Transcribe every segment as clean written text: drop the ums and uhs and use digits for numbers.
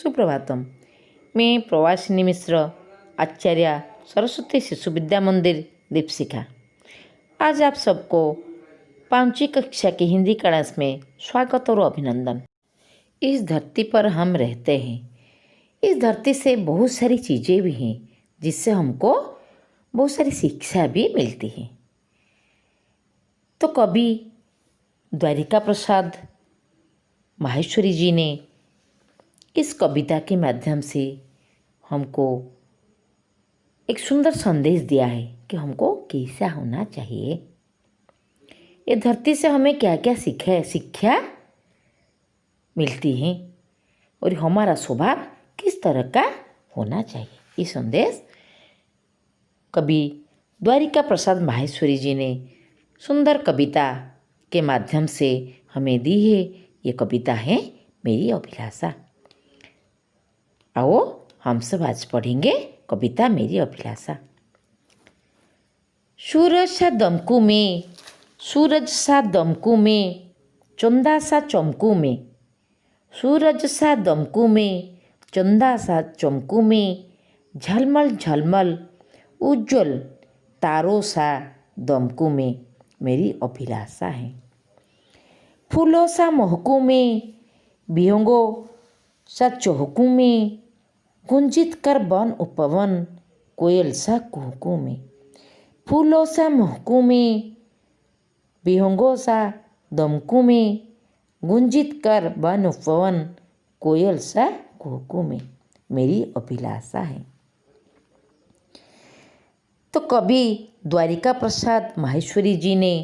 सुप्रभातम। मैं प्रवासिनी मिश्र, आचार्य सरस्वती शिशु विद्या मंदिर दीपशिखा। आज आप सबको 5वीं कक्षा की हिंदी क्लास में स्वागत और अभिनंदन। इस धरती पर हम रहते हैं। इस धरती से बहुत सारी चीज़ें भी हैं जिससे हमको बहुत सारी शिक्षा भी मिलती है। तो कभी द्वारिका प्रसाद माहेश्वरी जी ने इस कविता के माध्यम से हमको एक सुंदर संदेश दिया है कि हमको कैसा होना चाहिए। ये धरती से हमें क्या क्या शिक्षा मिलती है और हमारा स्वभाव किस तरह का होना चाहिए। ये संदेश कवि द्वारिका प्रसाद माहेश्वरी जी ने सुंदर कविता के माध्यम से हमें दी है। ये कविता है मेरी अभिलाषा। आओ हम सब आज पढ़ेंगे कविता मेरी अभिलाषा। सूरज सा दमकू में, सूरज सा दमकू में, चंदा सा चमकू में, सूरज सा दमकू में, चंदा सा चमकू में, झलमल झलमल उज्जवल तारों सा दमकू में मेरी अभिलाषा है। फूलों सा महकू में, विहंगों सा चहकू में, गुंजित कर वन उपवन कोयल सा कुहकू में। फूलों सा महकू में, विहंगों सा दमकू में, गुंजित कर वन उपवन कोयल सा कुहकू में मेरी अभिलाषा है। तो कवि द्वारिका प्रसाद माहेश्वरी जी ने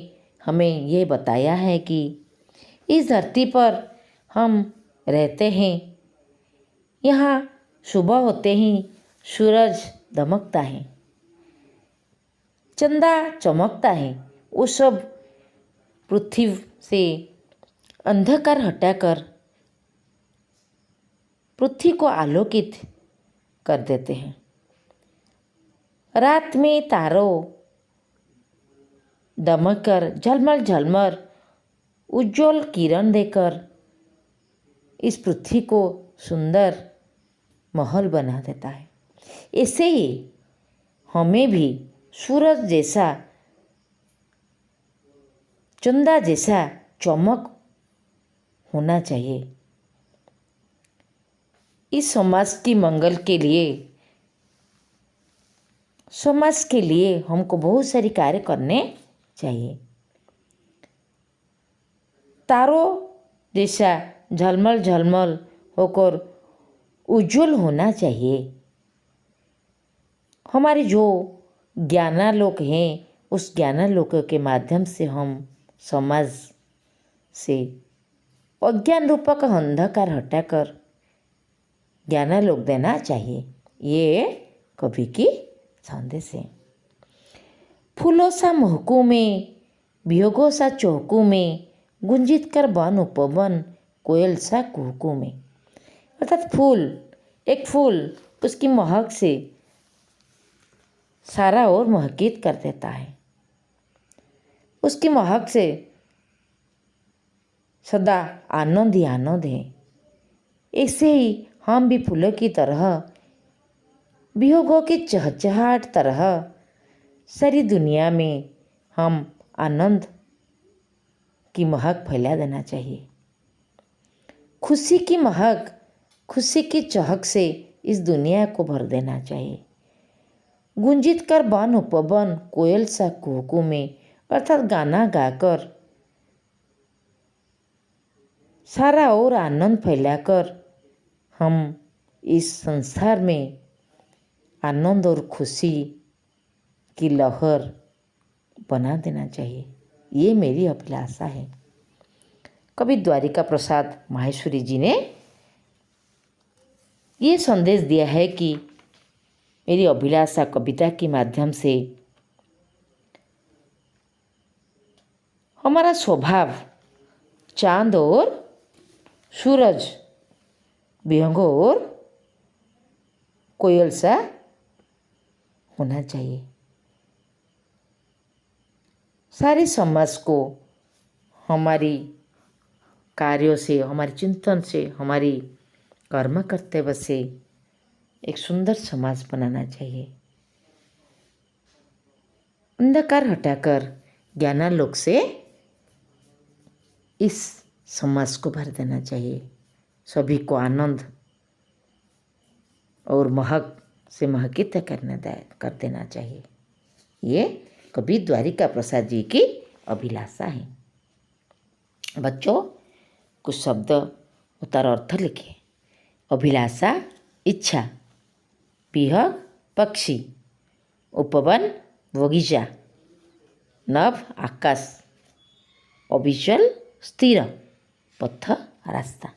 हमें ये बताया है कि इस धरती पर हम रहते हैं। यहाँ सुबह होते ही सूरज दमकता है, चंदा चमकता है। वो सब पृथ्वी से अंधकार हटाकर पृथ्वी को आलोकित कर देते हैं। रात में तारों दमककर झलमल झलमल उज्जवल किरण देकर इस पृथ्वी को सुंदर महल बना देता है। ऐसे ही हमें भी सूरज जैसा, चंदा जैसा चमक होना चाहिए। इस समाज की मंगल के लिए, समाज के लिए हमको बहुत सारे कार्य करने चाहिए। तारों जैसा झलमल झलमल होकर उज्जवल होना चाहिए। हमारे जो ज्ञानालोक हैं, उस ज्ञानालोक के माध्यम से हम समाज से अज्ञान रूपक अंधकार हटाकर ज्ञानालोक देना चाहिए। ये कवि की संदेश है। फूलों सा महकू में, विहंगों सा चहकू में, गुंजित कर वन उपवन कोयल सा कुहकू में। अर्थात फूल, एक फूल उसकी महक से सारा और महकित कर देता है। उसकी महक से सदा आनंद ही आनंद है। ऐसे ही हम भी फूलों की तरह, विहंगों की चहचहाट तरह सारी दुनिया में हम आनंद की महक फैला देना चाहिए। खुशी की महक, खुशी की चहक से इस दुनिया को भर देना चाहिए। गुंजित कर वन उपवन कोयल सा कुहकू में, अर्थात गाना गाकर सारा और आनंद फैलाकर हम इस संसार में आनंद और खुशी की लहर बना देना चाहिए। ये मेरी अभिलाषा है। कवि द्वारिका प्रसाद माहेश्वरी जी ने ये संदेश दिया है कि मेरी अभिलाषा कविता के माध्यम से हमारा स्वभाव चांद और सूरज, विहंगों और कोयल सा होना चाहिए। सारे समाज को हमारी कार्यों से, हमारे चिंतन से, हमारी कर्म करते बसे एक सुंदर समाज बनाना चाहिए। अंधकार हटाकर ज्ञानालोक से इस समाज को भर देना चाहिए। सभी को आनंद और महक से महकित कर देना चाहिए। ये कवि द्वारिका प्रसाद जी की अभिलाषा है। बच्चों, कुछ शब्द उतार अर्थ लिखे। अभिलाषा इच्छा, विहग पक्षी, उपवन बगीचा, नभ आकाश, अविचल स्थिर, पथ रास्ता।